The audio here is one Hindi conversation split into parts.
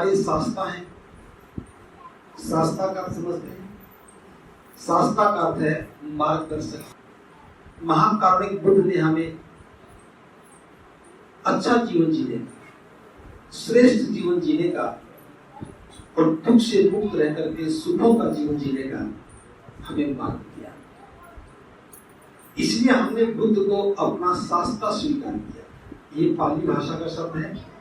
हमारे शास्त्र हैं। शास्त्र का अर्थ समझते हैं? शास्त्र का अर्थ है मार्गदर्शक। महाकारुणिक बुद्ध ने हमें अच्छा जीवन जीने का, श्रेष्ठ जीवन जीने का और दुख से मुक्त रह करके सुखों का जीवन जीने का हमें मार्ग दिया। इसलिए हमने बुद्ध को अपना शास्त्र स्वीकार किया। ये पाली भाषा का शब्द है,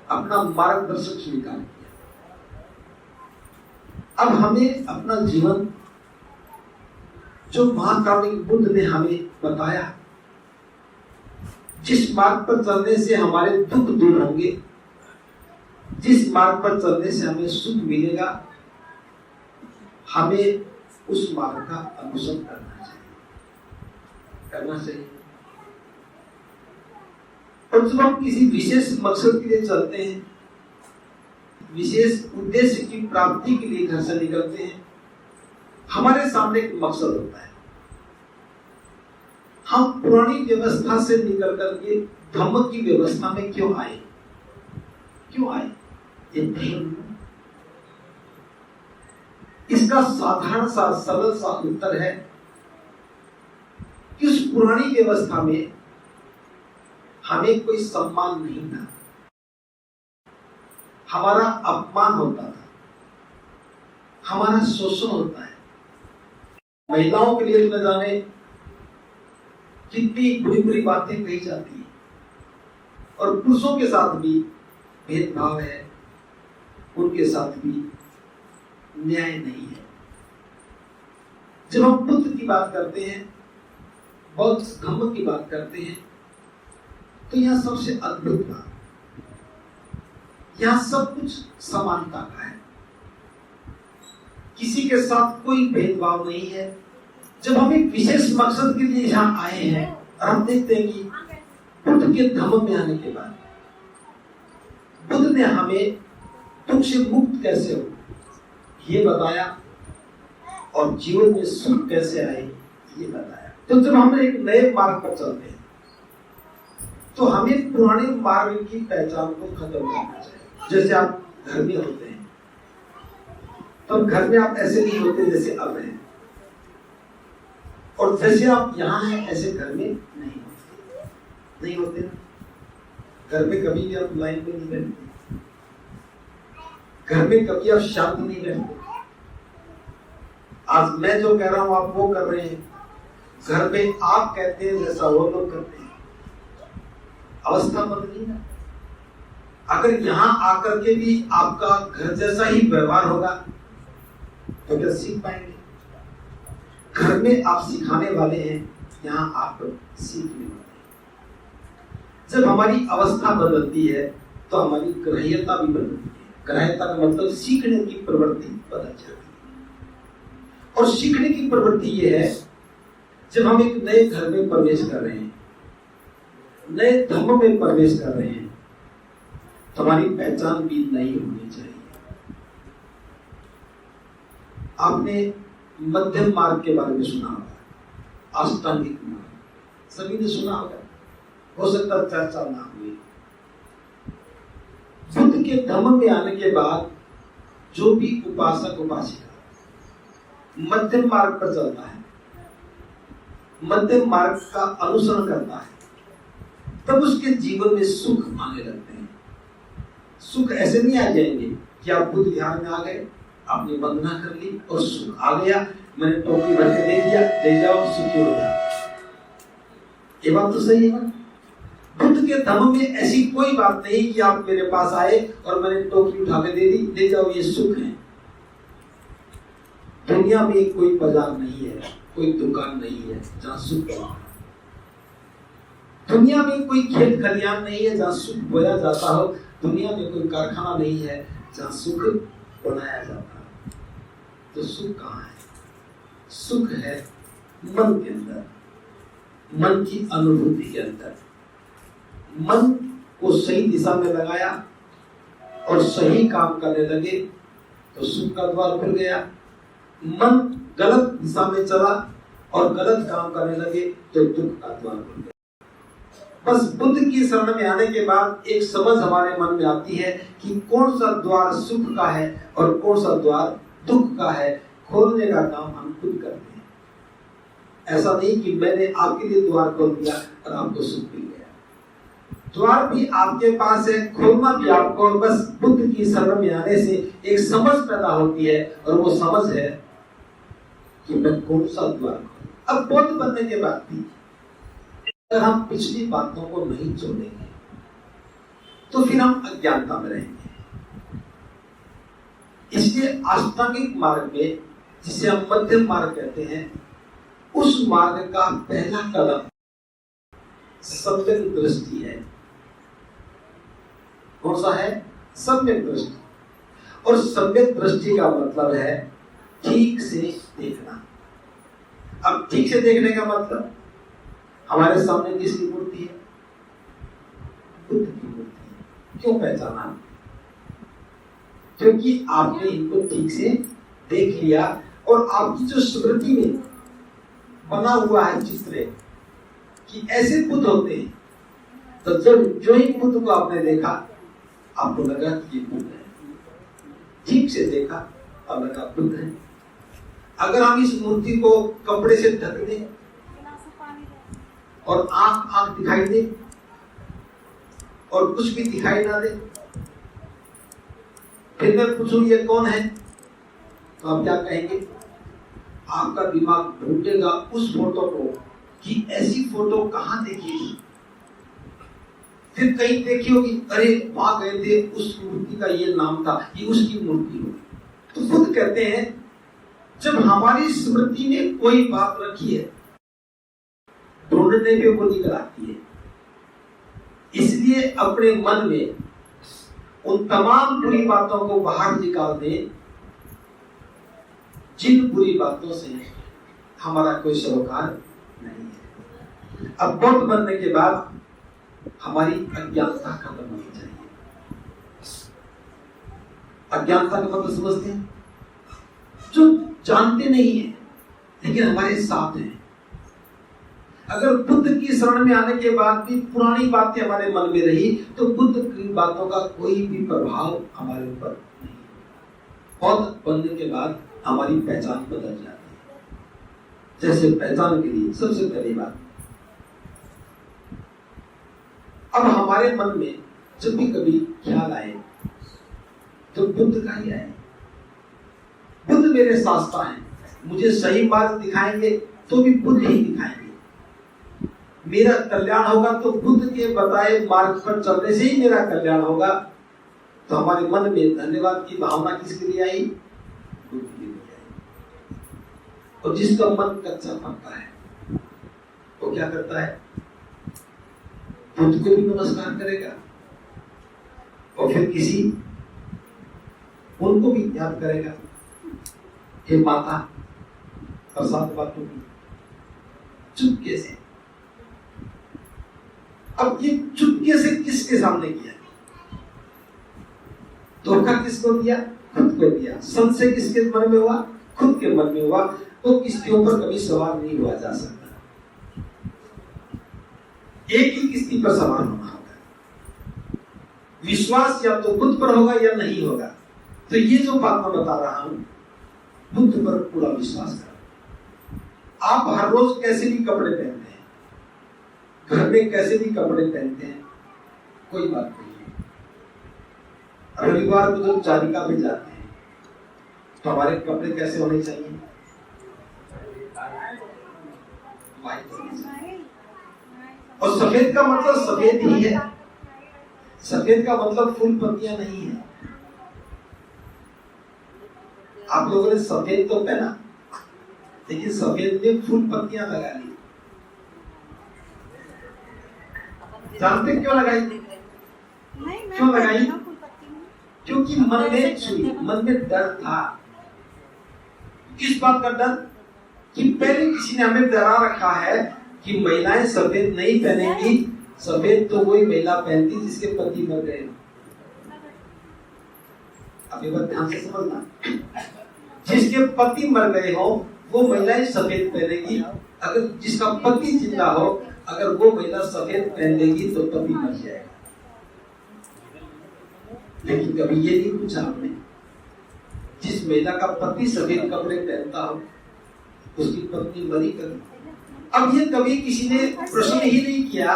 अपना मार्गदर्शक स्वीकार किया। अब हमें अपना जीवन जो महाकारुणिक बुद्ध ने हमें बताया, जिस मार्ग पर चलने से हमारे दुख दूर होंगे, जिस मार्ग पर चलने से हमें सुख मिलेगा, हमें उस मार्ग का अनुसरण करना चाहिए। और जब हम किसी विशेष मकसद के लिए चलते हैं, विशेष उद्देश्य की प्राप्ति के लिए घर से निकलते हैं, हमारे सामने एक मकसद होता है। हम पुरानी व्यवस्था से निकल करके धम्म की व्यवस्था में क्यों आए? ये धर्म। इसका साधारण सा सरल सा उत्तर है कि उस पुरानी व्यवस्था में हमें कोई सम्मान नहीं था, हमारा अपमान होता था, हमारा शोषण होता है। महिलाओं के लिए न जाने कितनी बुरी बुरी बातें कही जाती है, और पुरुषों के साथ भी भेदभाव है, उनके साथ भी न्याय नहीं है। जब हम बुद्ध की बात करते हैं, बौद्ध धम्म की बात करते हैं, तो यह सबसे अद्भुत बात, यहां सब कुछ समानता का है, किसी के साथ कोई भेदभाव नहीं है। जब हम एक विशेष मकसद के लिए यहां आए हैं, और हम देखते हैं कि बुद्ध के धम्म में आने के बाद बुद्ध ने हमें दुख से मुक्त कैसे हो ये बताया, और जीवन में सुख कैसे आए ये बताया। तो जब हम एक नए मार्ग पर चलते हैं, तो हमें पुराने मार्ग की पहचान को खत्म करना चाहिए। जैसे आप घर में होते हैं, तो घर में आप ऐसे नहीं होते जैसे अब हैं, और जैसे आप यहाँ हैं ऐसे घर में नहीं होते ना। घर में कभी भी आप लाइन में नहीं रहते, घर में कभी आप शांत नहीं रहते। आज मैं जो कह रहा हूं आप वो कर रहे हैं, घर में आप कहते हैं जैसा वो लोग करते हैं। अवस्था बदली ना। अगर यहां आकर के भी आपका घर जैसा ही व्यवहार होगा तो क्या सीख पाएंगे? घर में आप सिखाने वाले हैं, यहां आप सीखने वाले हैं। जब हमारी अवस्था बदलती है तो हमारी ग्राह्यता भी बदलती है। ग्राह्यता का मतलब सीखने की प्रवृत्ति बदल जाती है। और सीखने की प्रवृत्ति ये है, जब हम एक नए घर में प्रवेश कर रहे हैं, नए धर्म में प्रवेश कर रहे हैं, तो हमारी पहचान भी नई होनी चाहिए। आपने मध्यम मार्ग के बारे में सुना होगा, अष्टांगिक मार्ग सभी ने सुना होगा, हो सकता चर्चा ना हुई। बुद्ध के धम्म में आने के बाद जो भी उपासक उपासिका मध्यम मार्ग पर चलता है, मध्यम मार्ग का अनुसरण करता है, तब उसके जीवन में सुख आने लगते हैं। सुख ऐसे नहीं आ जाएंगे कि आप बुद्ध विहार में आ गए, आपने वंदना कर ली और सुख आ गया, मैंने टोपी भर के दे दिया, ले जाओ सुखी हो जाओ। ये बात तो सही है ना? बुद्ध के धम्म में ऐसी कोई बात नहीं कि आप मेरे पास आए और मैंने टोकरी उठा के दे दी, ले जाओ ये सुख है। दुनिया में कोई बाजार नहीं है, कोई दुकान नहीं है जहां सुख है। दुनिया में कोई खेत खलियान नहीं है जहां सुख बोया जाता हो। दुनिया में कोई कारखाना नहीं है जहां सुख बनाया जाता है। तो सुख कहाँ है? सुख है मन के अंदर, मन की अनुभूति के अंदर। मन को सही दिशा में लगाया और सही काम करने लगे तो सुख का द्वार खुल गया। मन गलत दिशा में चला और गलत काम करने लगे तो दुख का द्वार खुल गया। बस बुद्ध की शरण में आने के बाद एक समझ हमारे मन में आती है कि कौन सा द्वार सुख का है और कौन सा द्वार दुख का है। खोलने का काम हम खुद करते हैं। ऐसा नहीं कि मैंने आपके लिए द्वार खोल दिया और आपको सुख मिल गया। द्वार भी आपके पास है, खोलना भी आपको। बस बुद्ध की शरण में आने से एक समझ पैदा होती है और वो समझ है कि मैं कौन सा द्वार खोलूं। अब बुद्ध बनने के बाद भी अगर हम पिछली बातों को नहीं छोड़ेंगे तो फिर हम अज्ञानता में रहेंगे। इसलिए अष्टांगिक मार्ग में, जिसे हम मध्यम मार्ग कहते हैं, उस मार्ग का पहला कदम सम्यक दृष्टि है। कौन सा है? सम्यक दृष्टि। और सम्यक दृष्टि का मतलब है ठीक से देखना। अब ठीक से देखने का मतलब, हमारे सामने किसकी मूर्ति है? बुद्ध की मूर्ति है। क्यों पहचाना? क्योंकि आपने इनको ठीक से देख लिया और आपकी जो स्मृति में बना हुआ है चित्र कि ऐसे बुद्ध होते हैं, तो जब जो ही बुद्ध को आपने देखा आपको लगा कि ये बुद्ध है। ठीक से देखा और लगा बुद्ध है। अगर हम इस मूर्ति को कपड़े से ढक दें और आंख दिखाई दे और कुछ भी दिखाई ना दे, फिर मैं पूछूं ये कौन है, तो आप क्या कहेंगे? आपका दिमाग ढूंढेगा उस फोटो को कि ऐसी फोटो कहां देखी। फिर कहीं देखी होगी, अरे वहां गए थे, उस मूर्ति का ये नाम था, ये उसकी मूर्ति होगी। तो खुद कहते हैं जब हमारी स्मृति में कोई बात रखी है, ढूंढने पे वो निकल आती है। इसलिए अपने मन में उन तमाम बुरी बातों को बाहर निकाल दें जिन बुरी बातों से हमारा कोई सरोकार नहीं है। अब बुद्ध बनने के बाद हमारी अज्ञानता खत्म होनी चाहिए। अज्ञानता का मतलब समझते हैं? जो जानते नहीं है लेकिन हमारे साथ हैं। अगर बुद्ध की शरण में आने के बाद भी पुरानी बातें हमारे मन में रही तो बुद्ध की बातों का कोई भी प्रभाव हमारे ऊपर नहीं। बुद्ध बनने के बाद हमारी पहचान बदल जाती है। जैसे पहचान के लिए सबसे पहली बात, अब हमारे मन में जब भी कभी ख्याल आए तो बुद्ध का ही आए। बुद्ध मेरे शास्त्र हैं, मुझे सही मार्ग दिखाएंगे तो भी बुद्ध ही दिखाएंगे। मेरा कल्याण होगा तो बुद्ध के बताए मार्ग पर चलने से ही मेरा कल्याण होगा। तो हमारे मन में धन्यवाद की भावना किसके लिए आई? बुद्ध के लिए आई। और जिसका मन कच्चा पक्का है वो क्या करता है? बुद्ध को भी नमस्कार करेगा और फिर किसी उनको भी याद करेगा, हे माता प्रसाद बातों की, चुपके से। अब ये चुपके से किसके सामने किया? धोखा किसको दिया? खुद को दिया। संशय किसके मन में हुआ? खुद के मन में हुआ। तो इसके ऊपर कभी सवार नहीं हुआ जा सकता। एक ही किस्ती पर सवार होना होगा। विश्वास या तो बुद्ध पर होगा या नहीं होगा। तो ये जो बात मैं बता रहा हूं, बुद्ध पर पूरा विश्वास करो। आप हर रोज कैसे भी कपड़े पहनते हैं, घर में कैसे भी कपड़े पहनते हैं, कोई बात नहीं है। रविवार को जब चारिका में जाते हैं तो हमारे कपड़े कैसे होने चाहिए? वाइट होने चाहिए। और सफेद का मतलब सफेद ही है। सफेद का मतलब फूल पत्तियां नहीं है। आप लोगों ने सफेद तो पहना लेकिन सफेद में फूल पत्तियां लगा ली। जानते क्यों लगाई? क्यों लगाई? क्योंकि मन में छुई, मन में डर था। किस बात का डर? कि पहले किसी ने हमें डरा रखा है कि महिलाएं सफेद नहीं पहनेंगी। सफेद तो वही महिला पहनती जिसके पति मर गए। अब ये बात ध्यान से समझना, जिसके पति मर गए हो वो महिलाएं सफेद पहनेगी। अगर जिसका पति जिंदा हो अगर वो महिला सफेद पहन लेगी तो पति मर जाएगा। लेकिन कभी ये नहीं पूछा हमने, जिस महिला का पति सफेद कपड़े पहनता हो उसकी पत्नी मरी कभी? अब ये कभी किसी ने प्रश्न ही नहीं किया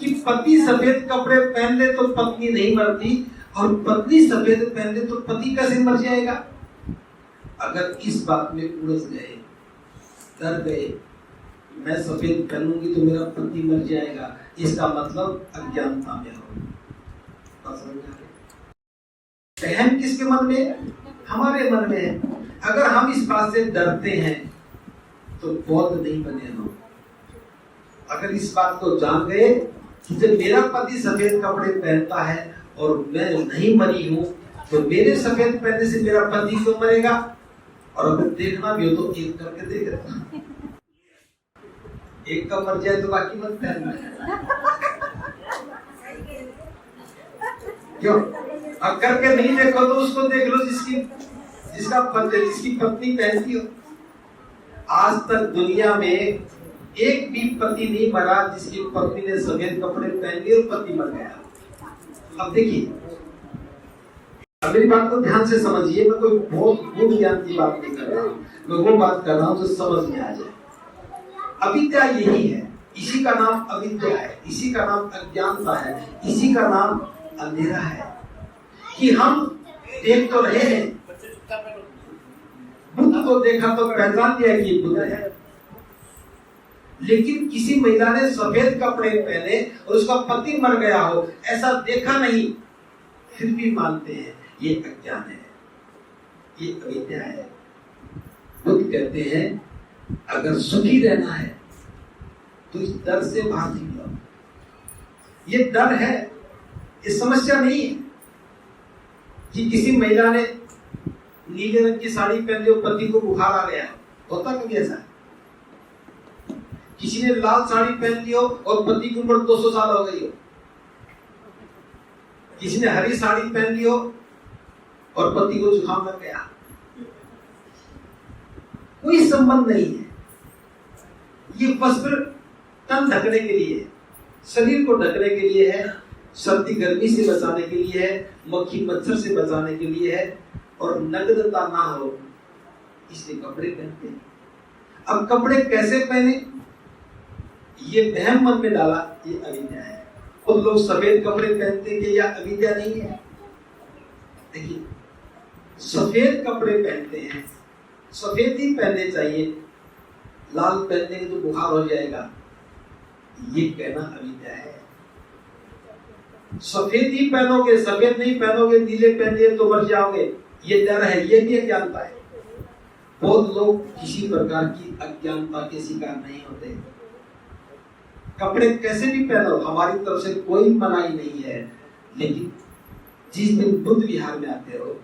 कि पति सफेद कपड़े पहन ले तो पत्नी नहीं मरती और पत्नी सफेद पहन ले तो पति कैसे मर जाएगा। अगर इस बात में उलझ गए, डर गए, मैं सफेद पहनूंगी तो मेरा पति मर जाएगा, इसका मतलब अज्ञानता में हो। वहम किसके मन में? हमारे मन में है। अगर हम इस बात से डरते हैं तो बौद्ध नहीं बने हम। अगर इस बात को जान गए कि जब मेरा पति सफेद कपड़े पहनता है और मैं नहीं मरी हूं तो मेरे सफेद पहनने से मेरा पति क्यों मरेगा। और अगर देखना भी हो तो एक करके देख रहा, एक का मर जाए तो बाकी मत पहनना। क्यों? अब करके नहीं देखो तो उसको देख लो जिसकी पत्नी पहनती हो। आज तक दुनिया में एक भी पति नहीं मरा जिसकी पत्नी ने सफेद कपड़े पहन लिए और पति मर गया। अब देखिए, मेरी बात को ध्यान से समझिए, मैं कोई बहुत गूढ़ ज्ञान की बात नहीं कर रहा हूँ, मैं वो बात कर रहा हूँ जो समझ में आ जाए। अविद्या यही है, इसी का नाम अविद्या है, इसी का नाम अज्ञानता है, इसी का नाम अंधेरा है कि हम देख तो रहे हैं, बुद्ध को देखा तो पहचान लिया कि बुद्ध है, लेकिन किसी महिला ने सफेद कपड़े पहने और उसका पति मर गया हो ऐसा देखा नहीं, फिर भी मानते हैं, ये अज्ञान है, ये अविद्या है। बुद्ध कहते हैं अगर सुखी रहना है तो इस डर से बाहर निकलो। ये डर है, ये समस्या नहीं है कि किसी महिला ने नीले रंग की साड़ी पहन ली और पति को बुखार आ गया, होता कभी ऐसा? किसी ने लाल साड़ी पहन ली हो और पति की उम्र 200 साल हो गई हो, किसी ने हरी साड़ी पहन ली हो और पति को जुकाम लग गया, कोई संबंध नहीं है। ये वस्त्र तन ढकने के लिए, शरीर को ढकने के लिए है, सर्दी गर्मी से बचाने के लिए है, मक्खी मच्छर से बचाने के लिए है, और नग्नता ना हो इसलिए कपड़े पहनते हैं। अब कपड़े कैसे पहने, ये वहम मन में डाला, ये अविद्या है। और लोग सफेद कपड़े पहनते हैं, या अविद्या नहीं है? देखिए, सफेद कपड़े पहनते हैं, सफेद ही पहनने चाहिए, लाल पहनने तो बुखार हो जाएगा, ये कहना अविद्या है। सफेद ही पहनोगे, सफेद नहीं पहनोगे, नीले पहन लिए तो मर जाओगे, ये डर है, ये भी अज्ञानता है। बहुत लोग किसी प्रकार की अज्ञानता के शिकार नहीं होते। कपड़े कैसे भी पहनो, हमारी तरफ से कोई मनाही नहीं है, लेकिन जिस दिन बुद्ध विहार में आते हो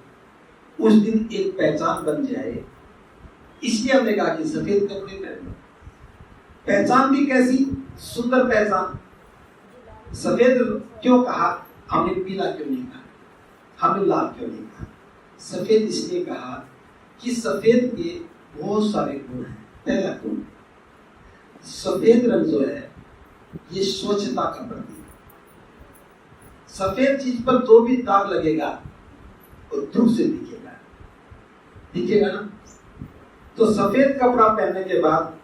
उस दिन एक पहचान बन जाए, इसलिए हमने कहा कि सफेद कपड़े पहनो। पहचान भी कैसी सुंदर पहचान। सफेद क्यों कहा, हमने पीला क्यों नहीं कहा, हमने लाल क्यों नहीं कहा? सफेद इसलिए कहा कि सफेद के बहुत सारे गुण हैं। पहला गुण, सफेद रंग जो है ये स्वच्छता का प्रतीक। सफेद चीज पर जो भी दाग लगेगा वो दूर से दिखेगा ना। तो सफेद कपड़ा पहनने के बाद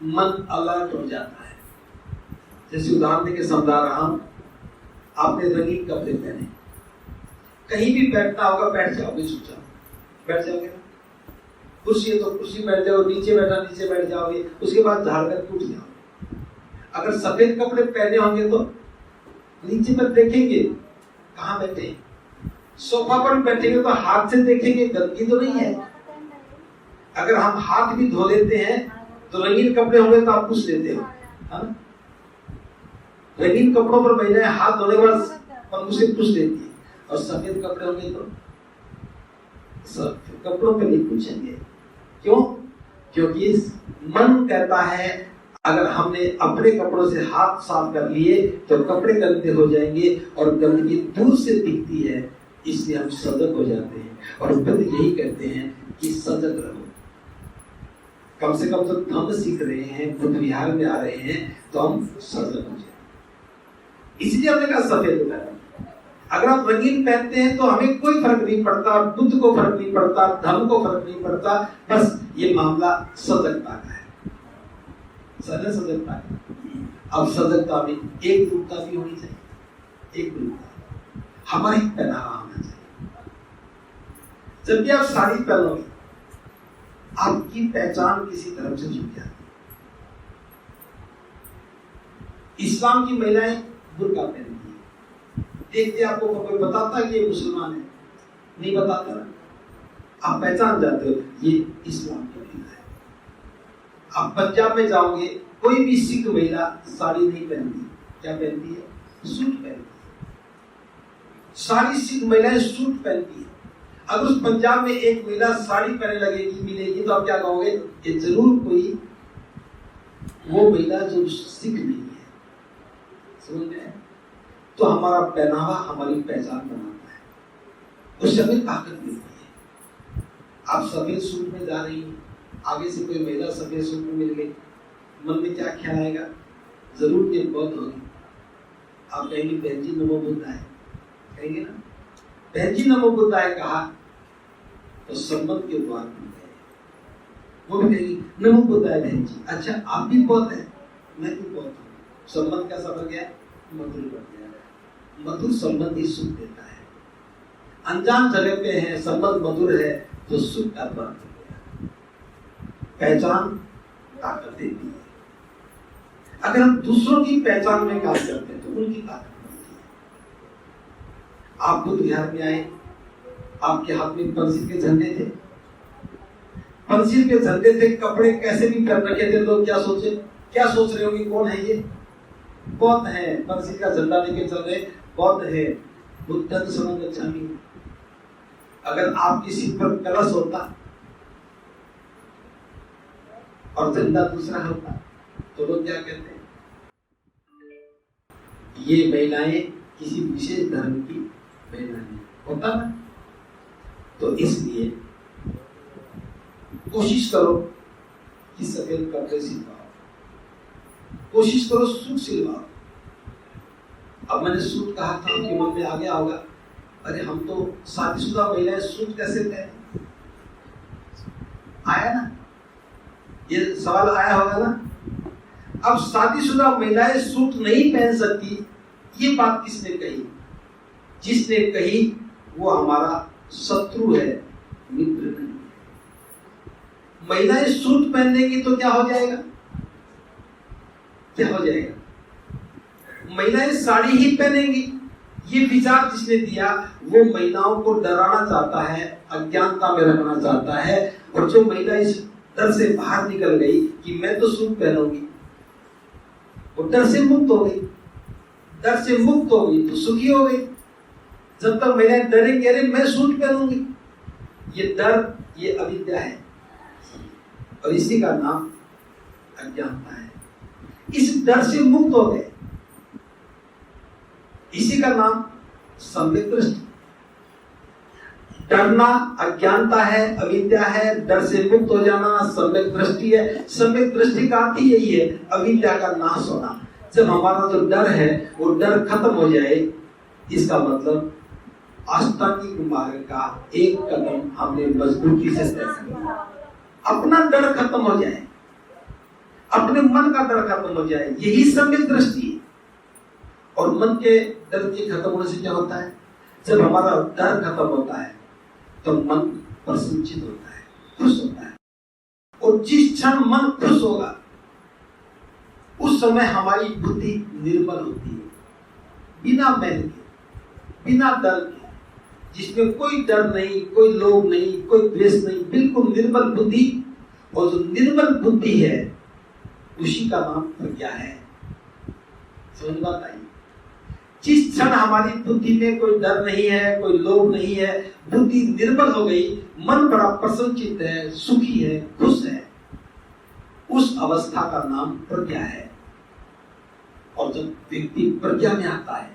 मन अलर्ट हो जाता है। जैसे उदाहरण देके समझा रहा हूं, आपने रंगीन कपड़े पहने, कहीं भी बैठना होगा बैठ जाओगे, चुपचाप बैठ जाओगे ना। कुर्सी है तो कुर्सी बैठ जाओ, नीचे बैठा नीचे बैठ जाओगे, उसके बाद झाड़ कर उठ जाओ। अगर सफेद कपड़े पहने होंगे तो नीचे पर देखेंगे कहाँ बैठे, सोफा पर बैठेंगे तो हाथ से देखेंगे गंदगी तो नहीं है। अगर हम हाथ भी धो लेते हैं तो रंगीन कपड़े होंगे तो आप पूछ लेते हो, रंगीन कपड़ों पर महिलाएं हाथ धोने के बाद उसे पूछ लेती है, और सफेद कपड़े होंगे तो कपड़ों पे नहीं पूछेंगे। क्यों? क्योंकि मन कहता है अगर हमने अपने कपड़ों से हाथ साफ कर लिए तो कपड़े गंदे हो जाएंगे और गंदगी दूर से दिखती है, इसलिए हम सजग हो जाते हैं। और बुद्ध यही कहते हैं कि सजग रहो। कम से कम तो धम्म सीख रहे हैं, बुद्ध विहार में आ रहे हैं, तो हम सजग हो जाए। इसलिए हमने कहा सफेद पहनो। अगर आप रंगीन पहनते हैं तो हमें कोई फर्क नहीं पड़ता, बुद्ध को फर्क नहीं पड़ता, धर्म को फर्क नहीं पड़ता, बस ये मामला सजगता का है, सजगता का। अब सजगता में एक रूपता भी होनी चाहिए, एक रूपता हमारा ही पहनावा होना चाहिए। जब भी आप साड़ी पहनोगे आपकी पहचान किसी तरफ से जुड़ जाती है। इस्लाम की महिलाएं बुर्का पहनती है, देखते आपको कोई बताता है कि ये मुसलमान है, नहीं बताता ना, आप पहचान जाते हो ये इस्लाम की महिला है। आप पंजाब में जाओगे, कोई भी सिख महिला साड़ी नहीं पहनती, क्या पहनती है? सूट पहनती है। सारी सिख महिलाएं सूट पहनती है। अगर उस पंजाब में एक महिला साड़ी पहनने लगेगी, मिलेगी, तो आप क्या कहोगे? ये जरूर कोई वो महिला जो सिख नहीं है। समझ में? तो हमारा पहनावा हमारी पहचान बनाता है, उससे हमें ताकत मिलती है। आप सफेद सूट में जा रही हैं, आगे से कोई महिला सफेद सूट में मिल गई, मन में क्या ख्याल आएगा? जरूर ये बहुत होगी। आप कहेंगे बहन जी नमो बुद्धाय, कहेंगे ना, बहन जी नमो बुद्धाय कहा तो संबंध के द्वार खुल गए। वो भी कहेगी नमो बुद्धाय बहन जी, अच्छा आप भी बहुत है, मैं भी बहुत हूँ। संबंध कैसा बन गया? मधुर बन गया। मधुर संबंध ही सुख देता है। अनजान जगह पे है, संबंध मधुर है तो सुख का द्वार खुल गया। पहचान ताकत देती है। अगर हम दूसरों की पहचान में काम करते हैं तो उनकी ताकत मिलती है। आप बुद्ध विहार में आए, आपके हाथ में पंसीर के झंडे थे, पंसीर के झंडे थे, कपड़े कैसे भी पहन रखे थे, तो क्या सोच रहे होंगे कौन है ये? बौद्ध है, पंसीर का झंडा लेके चल रहे, बौद्ध है, बुद्धं शरणं गच्छामि। अगर आपकी सिर पर कलश होता और झंडा दूसरा होता तो लोग क्या कहते हैं? ये महिलाएं किसी विशेष धर्म की महिलाएं होता ना। तो इसलिए कोशिश करो कि सफेद कपड़े सिलवाओ, कोशिश करो सूट सिलवाओ। अब मैंने सूट कहा था, आपके मन में आ गया होगा, अरे हम तो शादीशुदा महिलाएं सूट कैसे पहने? आया ना, ये सवाल आया होगा ना। अब शादीशुदा महिलाएं सूट नहीं पहन सकती, ये बात किसने कही? जिसने कही वो हमारा शत्रु है, मित्र नहीं। महिलाएं सूट पहन लेंगी तो क्या हो जाएगा? क्या हो जाएगा? महिलाएं साड़ी ही पहनेंगी। ये विचार जिसने दिया वो महिलाओं को डराना चाहता है, अज्ञानता में रखना चाहता है। और जो महिला इस डर से बाहर निकल गई कि मैं तो सूट पहनूंगी, वो डर से मुक्त हो गई। डर से मुक्त हो गई तो सुखी हो गई। जब तक महिलाएं डरेंगी, अरे मैं सूट पहनूंगी, ये डर, ये अविद्या है और इसी का नाम अज्ञानता है। इस डर से मुक्त हो गए, इसी का नाम सम्यक दृष्टि। डरना अज्ञानता है, अविद्या है, डर से मुक्त हो जाना सम्यक दृष्टि है। सम्यक दृष्टि का अर्थ यही है, अविद्या का नाश होना। जब हमारा जो डर है वो डर खत्म हो जाए, इसका मतलब अष्टांगिक मार्ग का एक कदम हमने मजबूती से तय कर लिया। अपना डर खत्म हो जाए, अपने मन का डर खत्म हो जाए, यही सम्यक दृष्टि है। और मन के डर के खत्म होने से क्या होता है? जब हमारा डर खत्म होता है तो मन प्रसन्नचित होता है, खुश होता है। और जिस क्षण मन खुश होगा उस समय हमारी बुद्धि निर्मल होती है, बिना मैल के, बिना डर के, जिसमें कोई डर नहीं, कोई लोभ नहीं, कोई द्वेष नहीं, बिल्कुल निर्मल बुद्धि। और जो निर्मल बुद्धि है उसी का नाम प्रज्ञा है। समझ बात आई? जिस क्षण हमारी बुद्धि में कोई डर नहीं है, कोई लोभ नहीं है, बुद्धि निर्मल हो गई, मन बड़ा प्रसन्नचित्त है, सुखी है, खुश है, उस अवस्था का नाम प्रज्ञा है। और जब व्यक्ति प्रज्ञा में आता है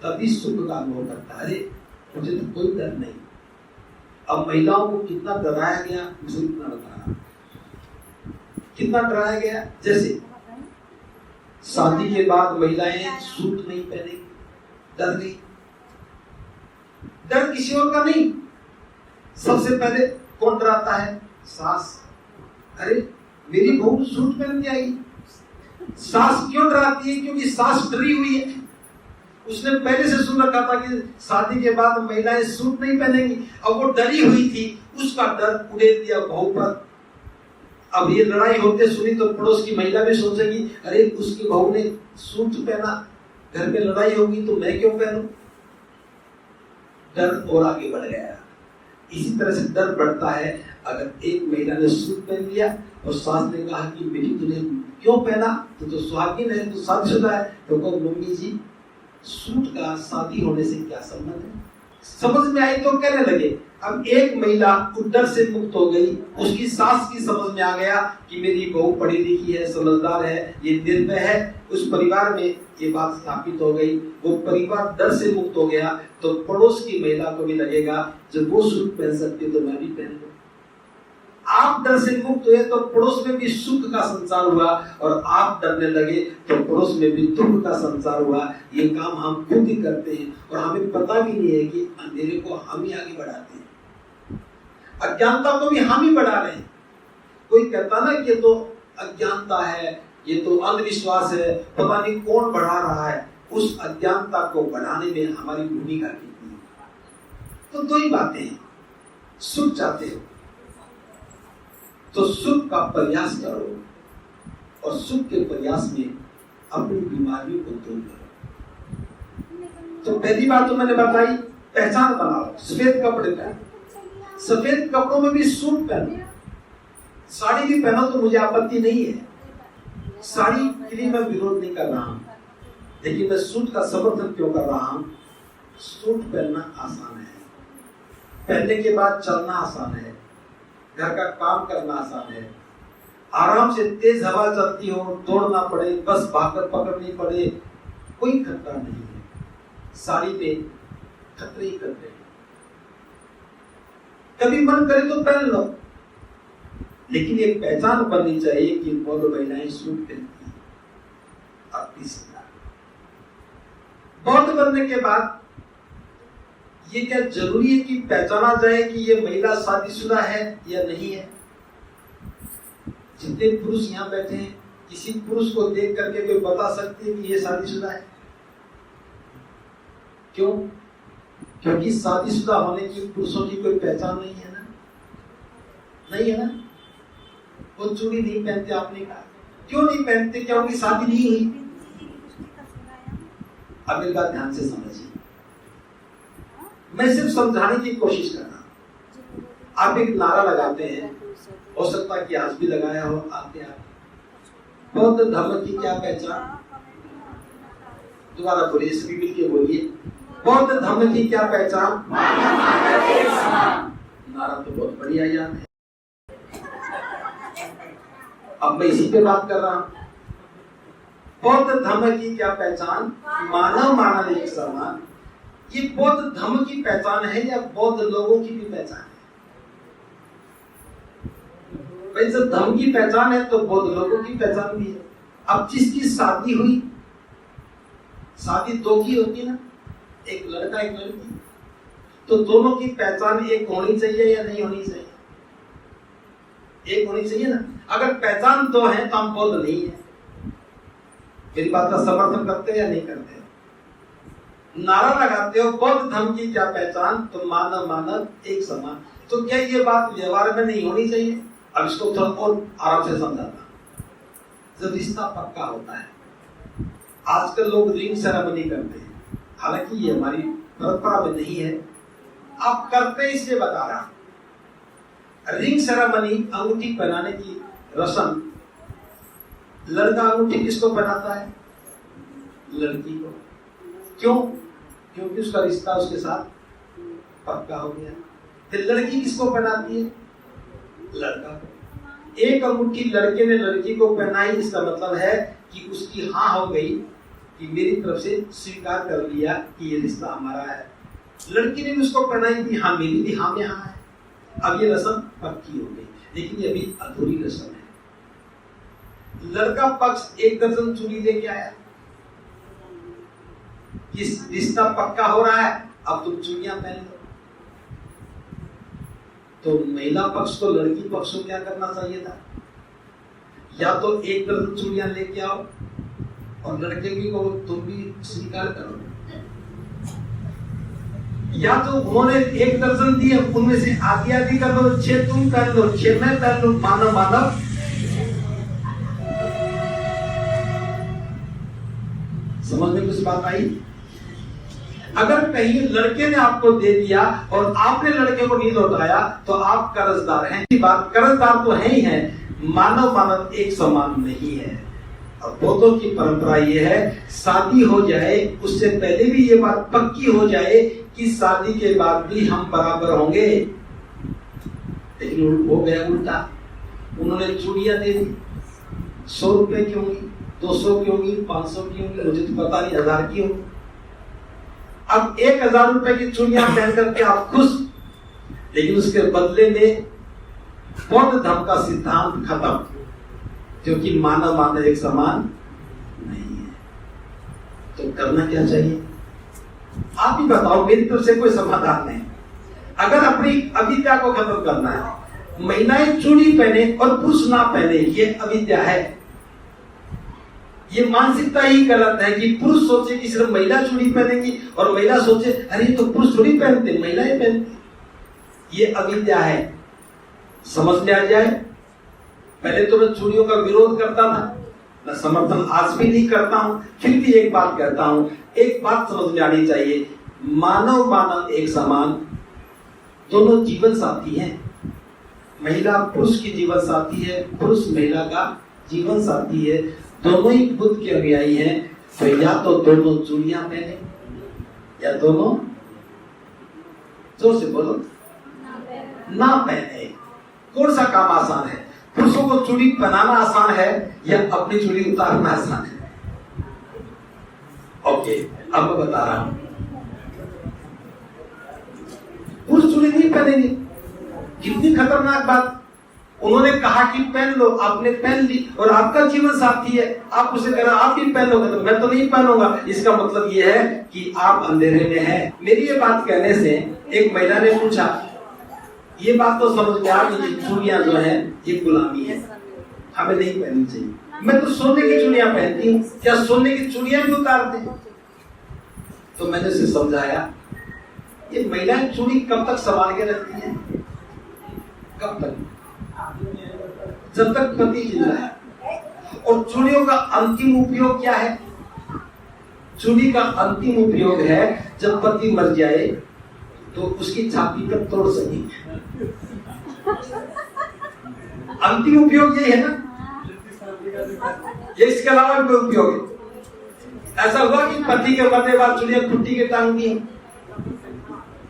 तभी सुख का अनुभव करता है। अरे मुझे तो कोई डर नहीं। अब महिलाओं को कितना डराया गया, मुझे इतना बता रहा। कितना डराया गया। जैसे शादी के बाद महिलाएं सूट नहीं पहनेंगी, डर गई। डर किसी और का नहीं, सबसे पहले कौन डराता है? सास। अरे मेरी बहू सूट पहन के आई। सास क्यों डराती है? क्योंकि सास डरी हुई है। उसने पहले से सुन रखा था कि शादी के बाद महिलाएं सूट नहीं पहनेंगी। अब वो डरी हुई थी, उसका डर उड़ेल दिया बहू पर। अब ये लड़ाई होते सुनी तो पड़ोस की महिला भी सोचेगी, अरे उसकी बहू ने सूट पहना, घर में लड़ाई होगी तो मैं क्यों पहनूं? डर और आगे बढ़ गया। इसी तरह से डर बढ़ता है। अगर एक महिला ने सूट पहन लिया और सास ने कहा कि बेटी तूने क्यों पहना, तो सुहागिन है, तो शादीशुदा है, तो कहो मम्मी जी सूट का शादी होने से क्या संबंध है? समझ में आई तो कहने लगे। अब एक महिला डर से मुक्त हो गई, उसकी सास की समझ में आ गया कि मेरी बहू पढ़ी लिखी है, समझदार है, ये निर्भय है। उस परिवार में ये बात स्थापित हो गई, वो परिवार डर से मुक्त हो गया। तो पड़ोस की महिला को भी लगेगा जब वो सूट पहन सकती तो मैं भी पहन लूं। आप डर से मुक्त हुए तो पड़ोस में भी सुख का संचार हुआ, और आप डरने लगे तो पड़ोस में भी दुख का संचार हुआ। ये काम हम खुद ही करते हैं और हमें पता भी नहीं है कि अंधेरे को हम ही आगे बढ़ाते हैं, अज्ञानता को भी हम ही बढ़ा रहे हैं। कोई कहता ना कि ये तो अज्ञानता है, ये तो अंधविश्वास है, पता नहीं कौन बढ़ा रहा है। उस अज्ञानता को बढ़ाने में हमारी भूमिका कितनी है? तो दो ही बातें हैं। सुख चाहते हो तो सुख का प्रयास करो, और सुख के प्रयास में अपनी बीमारियों को दूर करो। तो पहली बात तो मैंने बताई, पहचान बनाओ। सफेद कपड़े पहनो, सफेद कपड़ों में भी सूट पहनो। साड़ी भी पहनो तो मुझे आपत्ति नहीं है, साड़ी के लिए मैं विरोध नहीं कर रहा हूं, लेकिन मैं सूट का समर्थन क्यों कर रहा हूं? सूट पहनना आसान है, पहनने के बाद चलना आसान है, घर का काम करना आसान है, आराम से तेज हवा चलती हो, दौड़ना पड़े, बस भागकर पकड़नी पड़े, कोई खतरा नहीं है। साड़ी पे खतरे ही खतरे। कभी मन करे तो पहन लो, लेकिन एक पहचान बननी चाहिए कि बहुत महिलाएं सूट पहनती हैं। अब तीसरा, बौद्ध बनने के बाद ये क्या जरूरी है कि पहचाना जाए कि ये महिला शादीशुदा है या नहीं है? जितने पुरुष यहाँ बैठे हैं, किसी पुरुष को देख करके कोई बता सकते हैं कि ये शादीशुदा है? क्यों? क्योंकि शादीशुदा होने की पुरुषों की कोई पहचान नहीं है ना, नहीं है ना। वो चूड़ी नहीं पहनते, आपने कहा क्यों नहीं पहनते? क्या उनकी शादी नहीं हुई? अब मेरी बात ध्यान से समझिए, मैं सिर्फ समझाने की कोशिश कर रहा हूं। आप एक नारा लगाते हैं, हो सकता है कि आज भी लगाया हो आपने। आप बौद्ध धर्म की क्या पहचान? दोबारा बोलिए, सभी मिलकर बोलिए, बौद्ध धर्म की क्या पहचान? नारा तो बहुत बढ़िया याद है। अब मैं इसी पे बात कर रहा हूं। बौद्ध धर्म की क्या पहचान? मानव मानव एक समान। ये बौद्ध धर्म की पहचान है या बौद्ध लोगों की भी पहचान है? भाई जब धर्म की पहचान है तो बौद्ध लोगों की पहचान भी है। अब जिसकी शादी हुई, शादी दो की होती है ना, एक लड़का एक लड़की, तो दोनों की पहचान एक होनी चाहिए या नहीं होनी चाहिए? एक होनी चाहिए ना। अगर पहचान दो है तो हम बौद्ध नहीं है। मेरी बात का समर्थन करते हैं या नहीं करते? नारा लगाते हो बौद्ध धर्म की क्या पहचान? तो मानव मानव एक समान। तो क्या ये बात व्यवहार में नहीं होनी चाहिए? अब इसको थोड़ा और आराम से समझाता। जब रिश्ता पक्का होता है, आजकल लोग रिंग सेरेमनी करते हैं, हालांकि ये हमारी परंपरा में नहीं है, आप करते इसलिए बता रहा। रिंग सेरेमनी, अंगूठी पहनाने की रस्म, लड़का अंगूठी किसको पहनाता है? लड़की को। क्यों? क्योंकि उसका रिश्ता उसके साथ पक्का हो गया। फिर लड़की किसको पहनाती है? लड़का को। एक अंगूठी लड़के ने लड़की को पहनाई, इसका मतलब है कि उसकी हाँ हो गई, कि मेरी तरफ से स्वीकार कर लिया कि ये रिश्ता हमारा है। लड़की ने भी उसको पहनाई थी, हाँ मेरी भी हाँ में हाँ है। अब ये रस्म पक्की हो गई, लेकिन ये अभी अधूरी रस्म है। लड़का पक्ष 1 दर्जन चूड़ी लेके आया, कि रिश्ता पक्का हो रहा है, अब तुम चूड़ियां पहन लो। तो महिला पक्ष को लड़की पक्ष को क्या करना चाहिए था? या तो 1 दर्जन चूड़ियां लेके आओ और लड़के भी को तुम भी स्वीकार करो, या तो उन्होंने 1 दर्जन दिए, उनमें से आधी आधी कर लो, 6 तुम पहन लो, 6 मैं पहन लो, मानव मानव। समझ में कुछ बात आई? अगर कहीं लड़के ने आपको दे दिया और आपने लड़के को नहीं लौटाया तो आप कर्जदार हैं। बात कर्जदार तो है ही है, मानव मानव एक समान नहीं है। और बौद्धों की परंपरा ये है, शादी हो जाए उससे पहले भी ये बात पक्की हो जाए कि शादी के बाद भी हम बराबर होंगे। लेकिन हो गया उल्टा, उन्होंने चूड़ियां दे दी, 100 रुपए की होंगी, 200 की होंगी, 500 की होंगी, मुझे तो पता नहीं 1000 की होंगी। अब 1000 रुपए की चूड़ियां पहन करके आप खुश, लेकिन उसके बदले में बौद्ध धर्म का सिद्धांत खत्म, क्योंकि मानव मानव एक समान नहीं है। तो करना क्या चाहिए? आप ही बताओ, मेरी तरफ से कोई समाधान नहीं। अगर अपनी अविद्या को खत्म करना है, महिलाएं चूड़ी पहने और पुरुष ना पहने, ये अविद्या है। ये मानसिकता ही गलत है कि पुरुष सोचे कि सिर्फ महिला चूड़ी पहनेगी और महिला सोचे अरे तो पुरुष थोड़ी पहनते, महिलाएं पहनती। ये अविद्या है, समझ में आ जाए। पहले तो मैं चूड़ियों का विरोध करता था, मैं समर्थन आज भी नहीं करता हूं, फिर भी एक बात कहता हूं, एक बात समझ में आनी चाहिए, मानव मानव एक समान, दोनों जीवन साथी हैं। महिला पुरुष की जीवन साथी है, पुरुष महिला का जीवन साथी है, दोनों ही बुद्ध के अनुयायी हैं। तो या तो दोनों चूड़ियां पहने या दोनों, जोर से बोलो, ना पहने। कौन सा काम आसान है? पुरुषों को चूड़ी पहनाना आसान है या अपनी चूड़ी उतारना आसान है? ओके, अब मैं बता रहा हूं। पुरुष चूड़ी नहीं पहनेंगे, कितनी खतरनाक बात। उन्होंने कहा कि पहन लो, आपने पहन ली और आपका जीवन साथी है, आप उसे कह रहे आप भी पहन लोगे, तो मैं तो नहीं पहनूंगा। इसका मतलब ये है कि आप अंधेरे में हैं। मेरी ये बात कहने से एक महिला ने पूछा, ये बात तो समझ में आ गई, चूड़ियां जो है ये गुलामी है, हमें नहीं पहननी चाहिए। मैं तो सोने की चूड़ियां पहनती हूँ, क्या सोने की चूड़ियां भी उतारते हैं? तो मैंने उसे समझाया, ये महिलाएं चूड़ी कब तक संभाल के रखती हैं? कब तक? जब तक पति जिंदा है। और चूड़ियों का अंतिम उपयोग क्या है? चूड़ी का अंतिम उपयोग है जब पति मर जाए तो उसकी छाती पर तोड़ सके। अंतिम उपयोग यही है ना, ये इसके अलावा कोई उपयोग है? ऐसा हुआ कि पति के मरने बाद चूड़ियां खुट्टी के टांग दी,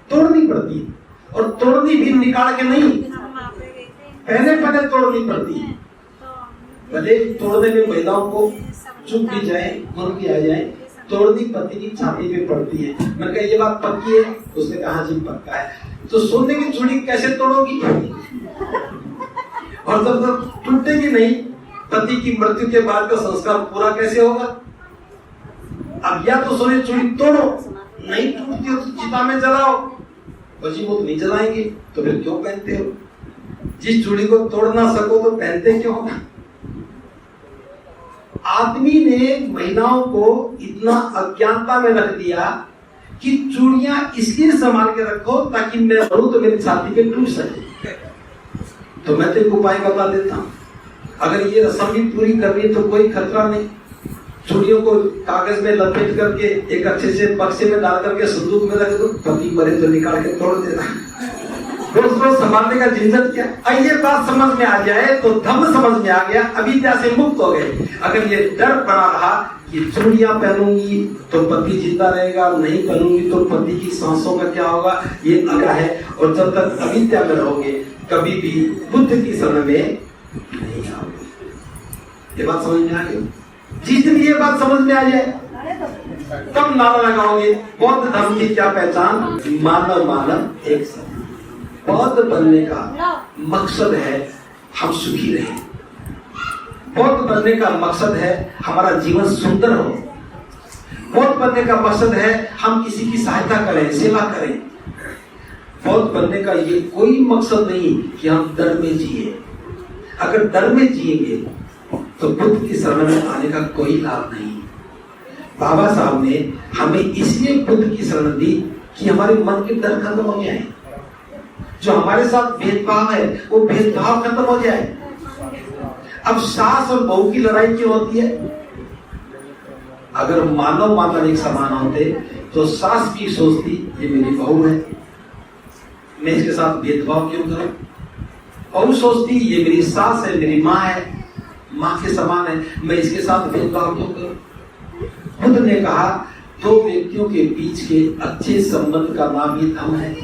तोड़नी पड़ती है, और तोड़नी भी निकाल के नहीं, पहले पहले तोड़नी पड़ती है। भले तोड़ने में महिलाओं को चुप भी जाए, मन भी आ जाए, तोड़नी पति की छाती पे पड़ती है। मैंने कहा ये बात पक्की है? उसने कहा जी पक्का है। तो सोने की चूड़ी कैसे तोड़ोगी? और जब तक टूटेगी नहीं, पति की मृत्यु के बाद का संस्कार पूरा कैसे होगा? अब या तो सोने की चूड़ी तोड़ो, नहीं टूटती हो तो चिता में जलाओ। बची वो तो नहीं जलाएंगे, तो फिर क्यों पहनते हो? जिस चूड़ी को तोड़ ना सको तो पहनते क्यों? आदमी ने महिलाओं को इतना अज्ञानता में रख दिया कि चूड़ियां इसलिए संभाल के रखो ताकि मैं मरूं तो मेरी छाती पे टूट सके। तो मैं तो एक उपाय बता देता हूं, अगर ये रस्म भी पूरी करनी है तो कोई खतरा नहीं। चूड़ियों को कागज में लपेट करके एक अच्छे से बक्से में डाल करके संदूक में रख दो, पति मरे तो निकाल के तोड़ देना। रोज रोज संभालने का झंझट क्या? ये बात समझ में आ जाए तो धम्म समझ में आ गया, अविद्या से मुक्त हो गए। अगर ये डर बना रहा कि चूड़ियां पहनूंगी तो पति जिंदा रहेगा, नहीं पहनूंगी तो पति की सांसों का क्या होगा, ये लगा है। और जब तक अविद्या में रहोगे कभी भी बुद्ध की शरण में नहीं आओगे। ये बात समझ में आ गई? जिस दिन ये बात समझ में आ जाए तब नारा लगाओगे बौद्ध धर्म की क्या पहचान? मानव मानव एक समान। बौद्ध बनने का मकसद है हम सुखी रहें, बौद्ध बनने का मकसद है हमारा जीवन सुंदर हो। बौद्ध बनने का मकसद है हम किसी की सहायता करें, सेवा करें। बौद्ध बनने का ये कोई मकसद नहीं कि हम डर में जिए। अगर डर में जिएंगे तो बुद्ध की शरण में आने का कोई लाभ नहीं। बाबा साहब ने हमें इसलिए बुद्ध की शरण दी कि हमारे मन के डर खत्म हो जाए, जो हमारे साथ भेदभाव है वो भेदभाव खत्म हो जाए। अब सास और बहू की लड़ाई क्यों होती है? अगर मानव मानव एक समान होते तो सास भी सोचती ये मेरी बहू है, मैं इसके साथ भेदभाव क्यों करूं। बहू सोचती ये मेरी सास है, मेरी माँ है, माँ के समान है, मैं इसके साथ भेदभाव क्यों करूं। बुद्ध ने कहा दो व्यक्तियों के बीच के अच्छे संबंध का नाम ही धर्म है।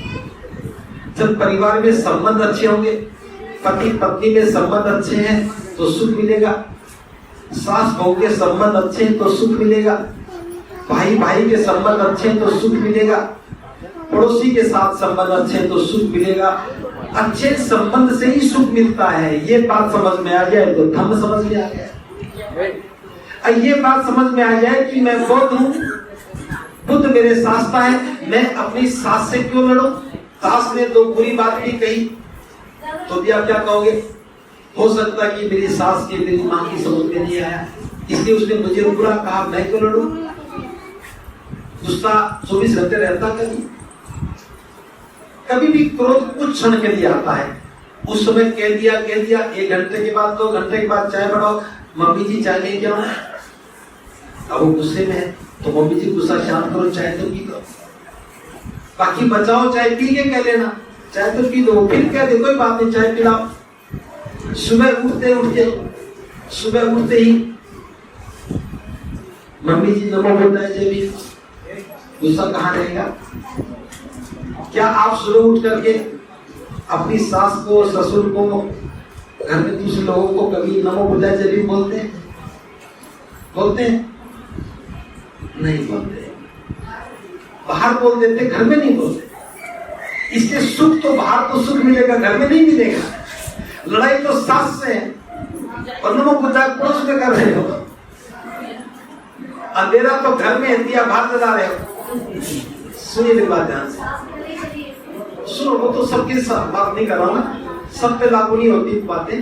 जब परिवार में संबंध अच्छे होंगे, पति पत्नी में संबंध अच्छे हैं तो सुख मिलेगा, सास बहू के संबंध अच्छे हैं तो सुख मिलेगा, भाई भाई के संबंध अच्छे हैं तो सुख मिलेगा, पड़ोसी के साथ संबंध अच्छे हैं तो सुख मिलेगा। अच्छे संबंध से ही सुख मिलता है। ये बात समझ में आ जाए तो धर्म समझ में आ गया। ये बात समझ में आ जाए कि मैं बौद्ध हूँ, बुद्ध मेरे शास्त्र है, मैं अपनी सास से क्यों लड़ूं। सास ने दो बुरी बात भी कही तो भी आप क्या कहोगे? हो सकता है कि मेरी सास के मेरी माँ की समझ में नहीं आया, इसलिए उसने मुझे बुरा कहा, मैं क्यों लड़ूं। गुस्सा 24 घंटे रहता कभी भी क्रोध कुछ क्षण के लिए आता है। उस समय कह दिया 1 घंटे के बाद 2 घंटे के बाद चाय बनाओ, मम्मी जी चाय लेके आओ। अब वो गुस्से में है तो मम्मी जी गुस्सा शांत करो, चाय तो पी लो, बाकी बचाओ चाय पी के कह लेना, चाय तो पी लो, फिर कह दे कोई बात नहीं चाय पिलाओ। सुबह उठते ही मम्मी जी नमो बोलता है जब भी गुस्सा कहाँ रहेगा। क्या आप सुबह उठ करके अपनी सास को, ससुर को, घर में दूसरे लोगों को कभी नमो बुद्धाय जय भीम बोलते हैं? नहीं बोलते। बाहर बोल देते, घर में नहीं बोलते। इसके सुख तो बाहर तो सुख मिलेगा, घर में नहीं मिलेगा। लड़ाई तो सास से है और नमो बुद्धाय पड़ोस में कर रहे हो। अंधेरा तो घर में है, दिया बाहर जला रहे हो। सुनिए मेरी बात ध्यान से सुनो। वो तो सबके साथ बात नहीं कर रहा हूं ना, सब पे लागू नहीं होती बातें।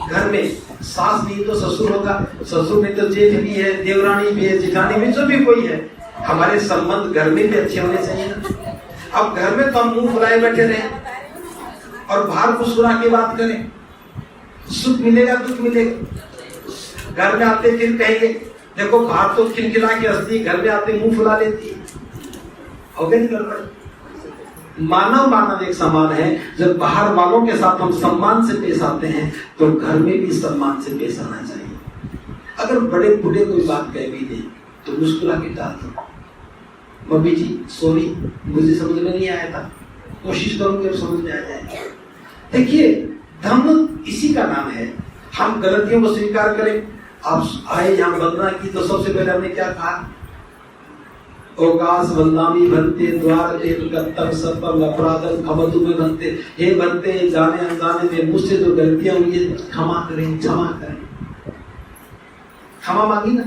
घर में सास नहीं तो ससुर होगा, ससुर नहीं तो जेठ भी है, देवरानी भी है, जिठानी भी, जो भी कोई है। हमारे संबंध घर में भी अच्छे होने चाहिए ना। अब घर में तो हम मुंह फुलाए बैठे रहे और बाहर मुस्कुरा के बात करें, सुख मिलेगा दुख मिलेगा। घर में आते फिर कहेंगे देखो बाहर तो खिलखिला के हंसती, घर में आते मुंह फुला लेती। हो गई गड़बड़। मानव एक समान है। जब बाहर वालों के साथ हम सम्मान से पेश आते हैं तो घर में भी सम्मान से पेश आना चाहिए। अगर बड़े बूढ़े कोई बात कह भी दे तो मुस्कुरा के डाल दो, मम्मी जी सॉरी मुझे समझ में नहीं आया था, कोशिश करूंगी अब समझ में आ जाएगा। देखिए धर्म इसी का नाम है, हम गलतियों को स्वीकार करें। आप आए यहाँ वंदना की तो सबसे पहले हमने क्या कहा? ओकाश वंदामी बनते द्वार कर्तव्य सत्पम अपराधम खमतु में बनते। हे बनते जाने अनजाने में मुझसे जो गलतियां हुई है क्षमा करें, क्षमा करें। क्षमा मांगी ना।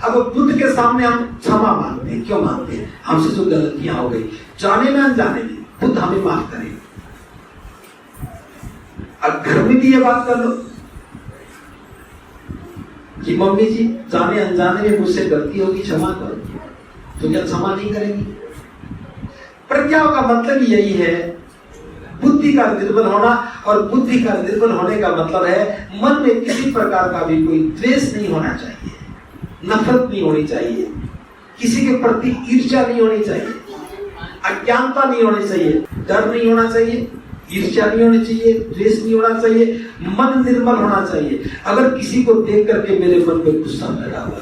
अब बुद्ध के सामने हम क्षमा मांगते हैं। क्यों मांगते हैं? हमसे जो गलतियां हो गई जाने में अनजाने में, बुद्ध हमें माफ करें। अब घर में भी ये बात कर लो कि मम्मी जी जाने अनजाने में मुझसे गलती होगी, क्षमा करो। तो क्या क्षमा नहीं करेंगी? प्रज्ञाओं का मतलब यही है, बुद्धि का निर्बल होना। और बुद्धि का निर्बल होने का मतलब है मन में किसी प्रकार का भी कोई द्वेष नहीं होना चाहिए, नफरत नहीं होनी चाहिए, किसी के प्रति ईर्ष्या नहीं होनी चाहिए, अज्ञानता नहीं होनी चाहिए, डर नहीं होना चाहिए, ईर्ष्या नहीं होनी चाहिए, द्वेष नहीं होना चाहिए, मन निर्मल होना चाहिए। अगर किसी को देख करके मेरे मन में गुस्सा पैदा हुआ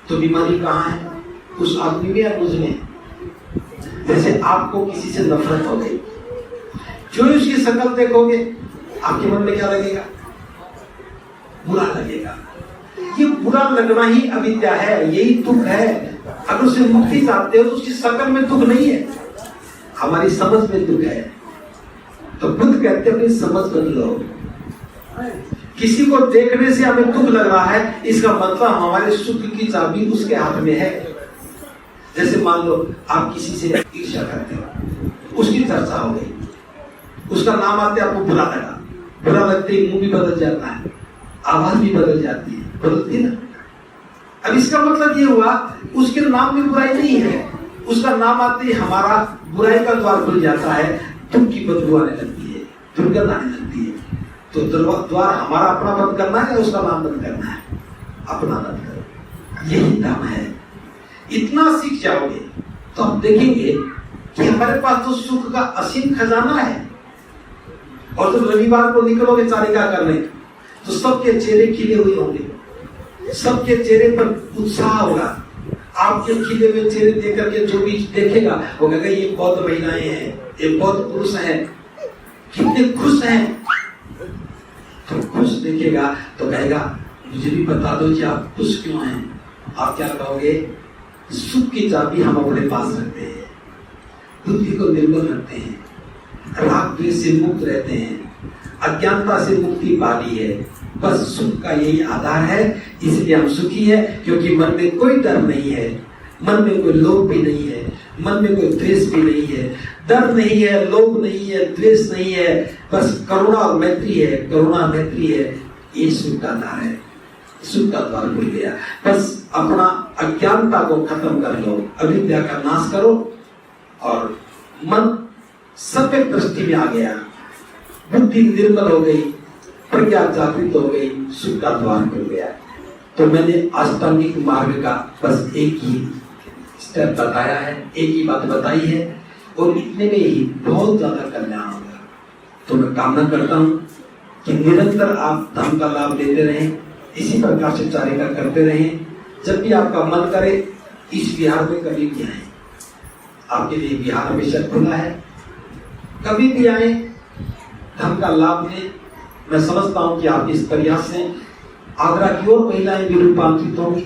तो बीमारी कहाँ है? उस आदमी में या मुझ में? जैसे आपको किसी से नफरत हो गई, जो उसकी शक्ल देखोगे आपके मन में क्या लगेगा? बुरा लगेगा। ये बुरा लगना ही अविद्या है, यही दुख है। अगर उसे मुक्ति चाहते हो तो उसकी शक्ल में दुख नहीं है, हमारी समझ में दुख है। तो बुद्ध कहते हैं अपनी समझ बदलो। किसी को देखने से हमें दुख लग रहा है, इसका मतलब हमारे सुख की चाबी उसके हाथ में है। जैसे मान लो आप किसी से ईर्ष्या करते हो, उसकी चर्चा हो गई, उसका नाम आते आपको बुरा लगा, बुरा लगते ही मुंह भी बदल जाता है, आवाज भी बदल जाती है, बदलती ना। अब इसका मतलब ये हुआ उसके नाम में बुराई नहीं है, उसका नाम आते ही हमारा बुराई का द्वार खुल जाता है, दुख की बदबू आने लगती है, दुर्गंध आने लगती है। तो द्वार हमारा अपना बंद करना है, उसका नाम बंद करना है, अपना बंद करो, यही दाम है। इतना सीख जाओगे तो आप देखेंगे कि हमारे पास तो सुख का असीम खजाना है। और जब रविवार को निकलोगे चारिका करने तो सबके चेहरे खिले हुए होंगे, सबके चेहरे पर उत्साह होगा। आपके खिले हुए चेहरे देख करके जो भी देखेगा वो कहेगा ये बौद्ध महिलाएं हैं, ये बौद्ध पुरुष हैं, कितने खुश हैं। तो खुश देखेगा तो कहेगा मुझे भी बता दो कि आप खुश क्यों हैं। आप क्या कहोगे? सुख की चाबी हम अपने पास रखते हैं, बुद्धि को निर्मल रखते हैं, राग द्वेष से मुक्त रहते हैं, अज्ञानता से मुक्ति पा ली है, बस सुख का यही आधार है, इसलिए हम सुखी है। क्योंकि मन में कोई डर नहीं है, मन में कोई लोभ भी नहीं है, मन में कोई द्वेष भी नहीं है, डर नहीं है, लोभ नहीं है, द्वेष नहीं है, बस करुणा और मैत्री है, करुणा मैत्री है, ये सुख का द्वार है, सुख का द्वार खुल गया। बस अपना अज्ञानता को खत्म कर लो, अविद्या का नाश करो और मन सत्य दृष्टि में आ गया, बुद्धि निर्मल हो गई, प्रज्ञा जागृत हो गई, सुख का द्वार खुल गया। तो मैंने अष्टांगिक मार्ग का बस एक ही स्टेप बताया है, एक ही बात बताई है और इतने में ही बहुत ज्यादा कल्याण होगा। तो मैं कामना करता हूं कि निरंतर आप धर्म का लाभ लेते रहें, इसी प्रकार से चारिका करते रहें। जब भी आपका मन करे इस विहार में कभी भी आए, आपके लिए विहार हमेशा खुला है, कभी भी आए, धर्म का लाभ लें। मैं समझता हूं कि आप इस प्रयास से आगरा की और महिलाएं भी रूपांतरित होंगी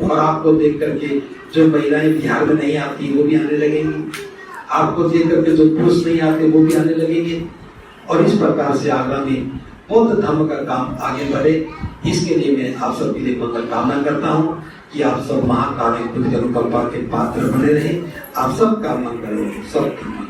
और आपको देख करके जो महिलाएं बिहार में नहीं आती वो भी आने लगेंगी, आपको देख करके जो पुरुष नहीं आते वो भी आने लगेंगे और इस प्रकार से आगरा में बौद्ध धर्म का काम आगे बढ़े। इसके लिए मैं आप सबके लिए मंगल कामना करता हूं कि आप सब महाकालिक बुद्ध अनुकंपा के पात्र बने रहें। आप सबका मंगल हो, सबका मंगल।